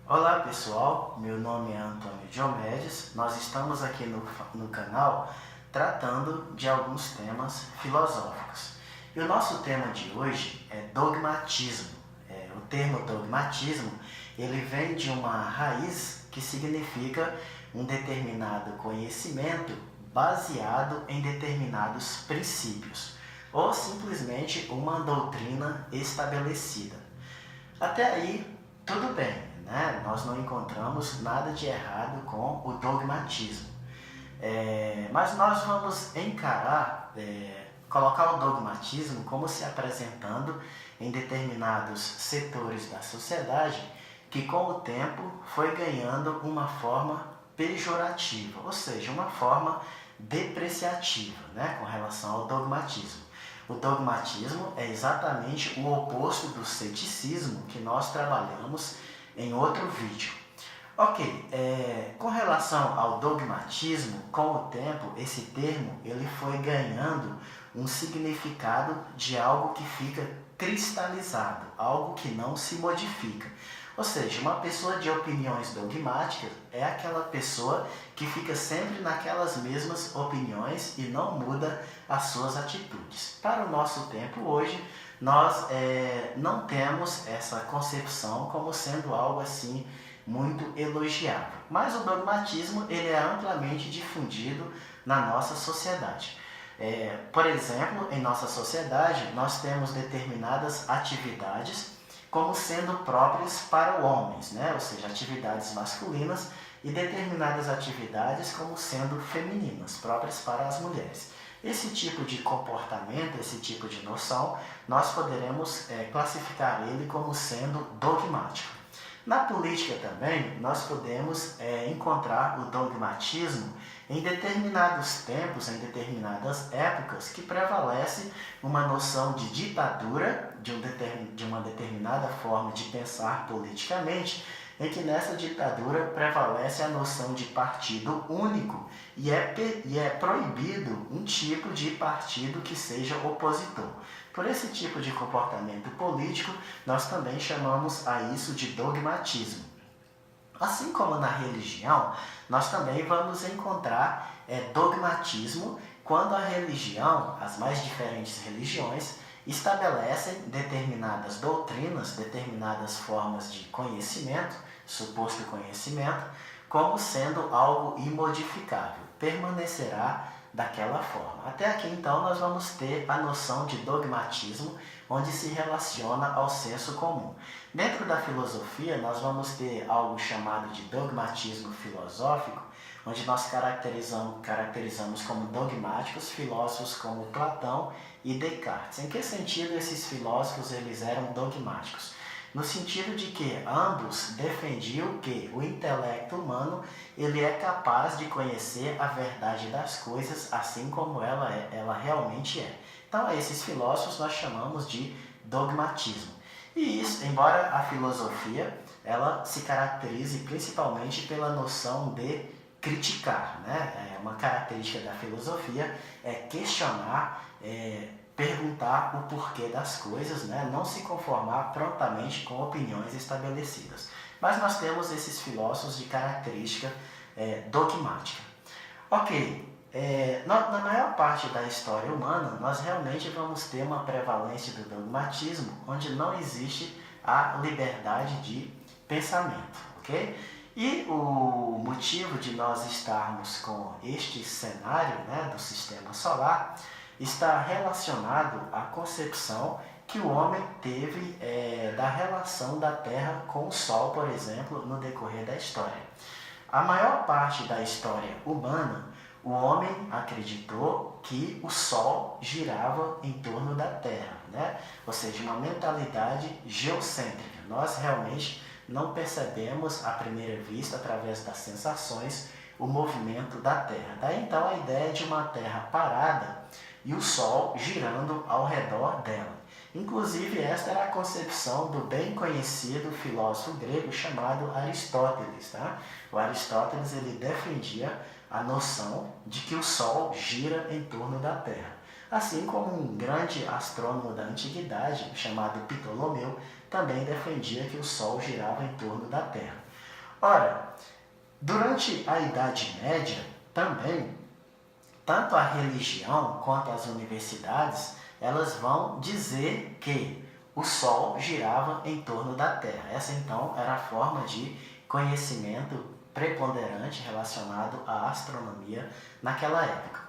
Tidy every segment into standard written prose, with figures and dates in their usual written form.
Olá pessoal, meu nome é Antônio Diomedes, nós estamos aqui no canal tratando de alguns temas filosóficos. E o nosso tema de hoje é dogmatismo. O termo dogmatismo ele vem de uma raiz que significa um determinado conhecimento baseado em determinados princípios, ou simplesmente uma doutrina estabelecida. Até aí, tudo bem, né? Nós não encontramos nada de errado com o dogmatismo. Mas nós vamos colocar o dogmatismo como se apresentando em determinados setores da sociedade que com o tempo foi ganhando uma forma pejorativa, ou seja, uma forma depreciativa, né, com relação ao dogmatismo. O dogmatismo é exatamente o oposto do ceticismo que nós trabalhamos em outro vídeo. Ok, com relação ao dogmatismo, com o tempo, esse termo ele foi ganhando um significado de algo que fica cristalizado, algo que não se modifica. Ou seja, uma pessoa de opiniões dogmáticas é aquela pessoa que fica sempre naquelas mesmas opiniões e não muda as suas atitudes. Para o nosso tempo hoje, nós não temos essa concepção como sendo algo assim muito elogiável. Mas o dogmatismo ele é amplamente difundido na nossa sociedade. Por exemplo, em nossa sociedade, nós temos determinadas atividades como sendo próprias para homens, né? Ou seja, atividades masculinas e determinadas atividades como sendo femininas, próprias para as mulheres. Esse tipo de comportamento, esse tipo de noção, nós poderemos classificar ele como sendo dogmático. Na política também, nós podemos encontrar o dogmatismo em determinados tempos, em determinadas épocas, que prevalece uma noção de ditadura, de uma determinada forma de pensar politicamente, em que nessa ditadura prevalece a noção de partido único e é proibido um tipo de partido que seja opositor. Por esse tipo de comportamento político, nós também chamamos a isso de dogmatismo. Assim como na religião, nós também vamos encontrar dogmatismo quando a religião, as mais diferentes religiões, estabelecem determinadas doutrinas, determinadas formas de conhecimento, suposto conhecimento, como sendo algo imodificável, permanecerá daquela forma. Até aqui, então, nós vamos ter a noção de dogmatismo, onde se relaciona ao senso comum. Dentro da filosofia, nós vamos ter algo chamado de dogmatismo filosófico, onde nós caracterizamos como dogmáticos filósofos como Platão e Descartes. Em que sentido esses filósofos eles eram dogmáticos? No sentido de que ambos defendiam que o intelecto humano ele é capaz de conhecer a verdade das coisas assim como ela realmente é. Então, a esses filósofos nós chamamos de dogmatismo. E isso, embora a filosofia ela se caracterize principalmente pela noção de criticar, né? Uma característica da filosofia é questionar, perguntar o porquê das coisas, né? Não se conformar prontamente com opiniões estabelecidas. Mas nós temos esses filósofos de característica dogmática. Ok, na maior parte da história humana, nós realmente vamos ter uma prevalência do dogmatismo, onde não existe a liberdade de pensamento, ok? E o motivo de nós estarmos com este cenário, né, do sistema solar está relacionado à concepção que o homem teve da relação da Terra com o Sol, por exemplo, no decorrer da história. A maior parte da história humana, o homem acreditou que o Sol girava em torno da Terra, né? Ou seja, uma mentalidade geocêntrica. Nós realmente não percebemos à primeira vista, através das sensações, o movimento da Terra. Daí então a ideia de uma Terra parada e o Sol girando ao redor dela. Inclusive, esta era a concepção do bem conhecido filósofo grego chamado Aristóteles. Tá? O Aristóteles ele defendia a noção de que o Sol gira em torno da Terra. Assim como um grande astrônomo da antiguidade, chamado Ptolomeu, também defendia que o Sol girava em torno da Terra. Ora, durante a Idade Média também, tanto a religião quanto as universidades, elas vão dizer que o Sol girava em torno da Terra. Essa então era a forma de conhecimento preponderante relacionado à astronomia naquela época.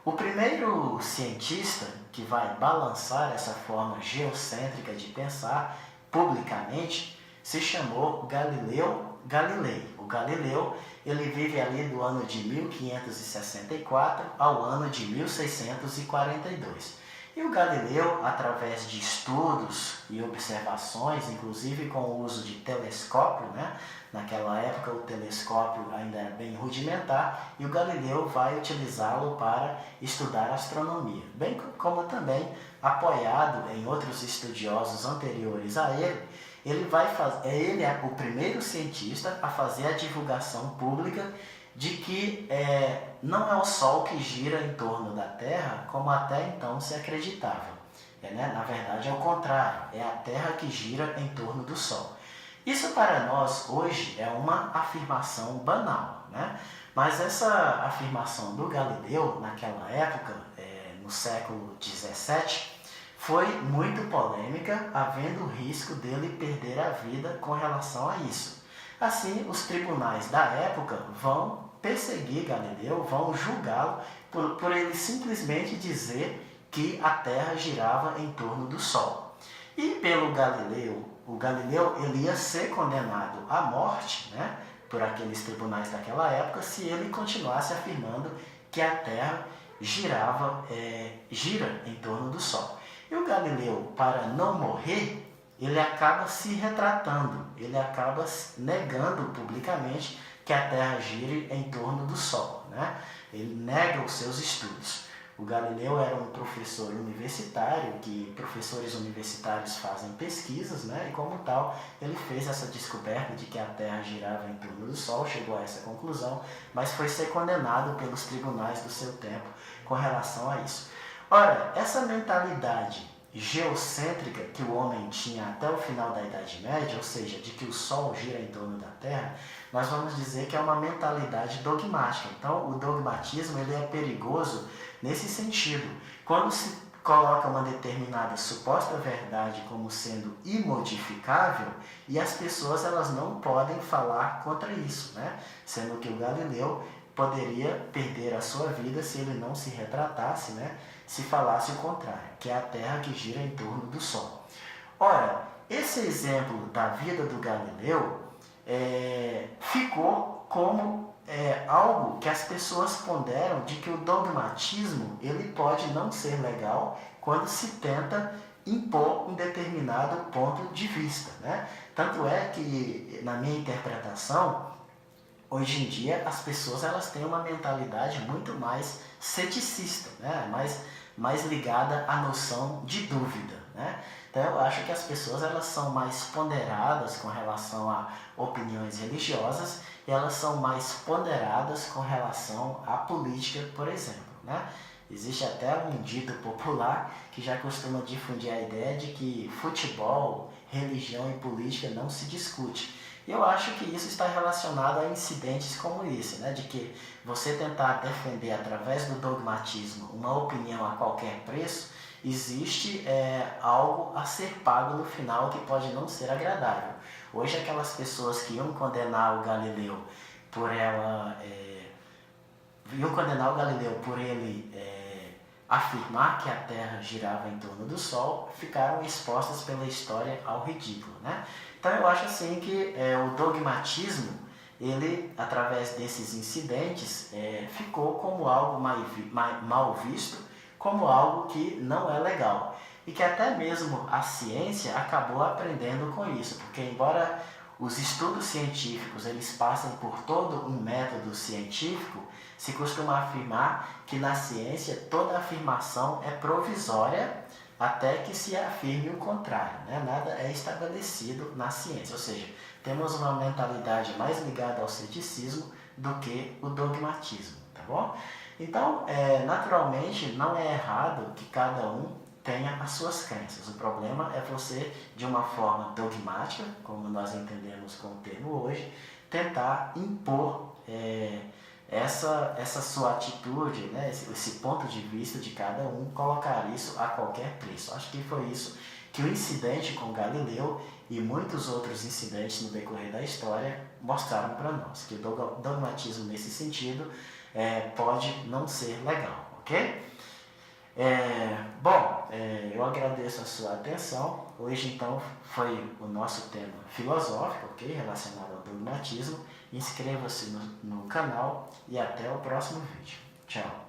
O primeiro cientista que vai balançar essa forma geocêntrica de pensar publicamente se chamou Galileu Galilei. O Galileu, ele vive ali do ano de 1564 ao ano de 1642. E o Galileu, através de estudos e observações, inclusive com o uso de telescópio, né? Naquela época o telescópio ainda era bem rudimentar, e o Galileu vai utilizá-lo para estudar astronomia, bem como também apoiado em outros estudiosos anteriores a ele. Ele é o primeiro cientista a fazer a divulgação pública de que não é o Sol que gira em torno da Terra, como até então se acreditava. Na verdade é o contrário, é a Terra que gira em torno do Sol. Isso para nós hoje é uma afirmação banal, né? Mas essa afirmação do Galileu naquela época, no século XVII, foi muito polêmica, havendo o risco dele perder a vida com relação a isso. Assim, os tribunais da época vão perseguir Galileu, vão julgá-lo por ele simplesmente dizer que a Terra girava em torno do Sol. E pelo Galileu, o Galileu ele ia ser condenado à morte, né, por aqueles tribunais daquela época, se ele continuasse afirmando que a Terra gira em torno do Sol. E o Galileu, para não morrer, ele acaba se retratando, ele acaba negando publicamente que a Terra gire em torno do Sol, né? Ele nega os seus estudos. O Galileu era um professor universitário, que professores universitários fazem pesquisas, né? E como tal, ele fez essa descoberta de que a Terra girava em torno do Sol, chegou a essa conclusão, mas foi ser condenado pelos tribunais do seu tempo com relação a isso. Ora, essa mentalidade geocêntrica que o homem tinha até o final da Idade Média, ou seja, de que o Sol gira em torno da Terra, nós vamos dizer que é uma mentalidade dogmática. Então, o dogmatismo ele é perigoso nesse sentido. Quando se coloca uma determinada suposta verdade como sendo imodificável, e as pessoas elas não podem falar contra isso, né? Sendo que o Galileu poderia perder a sua vida se ele não se retratasse, né? Se falasse o contrário, que é a Terra que gira em torno do Sol. Ora, esse exemplo da vida do Galileu ficou como algo que as pessoas ponderam de que o dogmatismo ele pode não ser legal quando se tenta impor um determinado ponto de vista, né? Tanto é que, na minha interpretação, hoje em dia as pessoas elas têm uma mentalidade muito mais ceticista, né? mais ligada à noção de dúvida, né? Então eu acho que as pessoas elas são mais ponderadas com relação a opiniões religiosas e elas são mais ponderadas com relação à política, por exemplo, né? Existe até um dito popular que já costuma difundir a ideia de que futebol, religião e política não se discute. E eu acho que isso está relacionado a incidentes como esse, né? De que você tentar defender através do dogmatismo uma opinião a qualquer preço, existe algo a ser pago no final que pode não ser agradável. Hoje aquelas pessoas que iam condenar o Galileu por ele afirmar que a Terra girava em torno do Sol, ficaram expostas pela história ao ridículo, né? Então eu acho assim que o dogmatismo, ele, através desses incidentes, ficou como algo mal visto, como algo que não é legal. E que até mesmo a ciência acabou aprendendo com isso, porque embora os estudos científicos eles passem por todo um método científico, se costuma afirmar que na ciência toda afirmação é provisória até que se afirme o contrário, né? Nada é estabelecido na ciência, ou seja, temos uma mentalidade mais ligada ao ceticismo do que o dogmatismo, tá bom? Então, naturalmente, não é errado que cada um tenha as suas crenças. O problema é você, de uma forma dogmática, como nós entendemos com o termo hoje, tentar impor essa sua atitude, né, esse ponto de vista de cada um, colocar isso a qualquer preço. Acho que foi isso que o incidente com Galileu e muitos outros incidentes no decorrer da história mostraram para nós, que o dogmatismo nesse sentido pode não ser legal, ok? Eu agradeço a sua atenção. Hoje então foi o nosso tema filosófico, ok? Relacionado ao dogmatismo. Inscreva-se no canal e até o próximo vídeo. Tchau!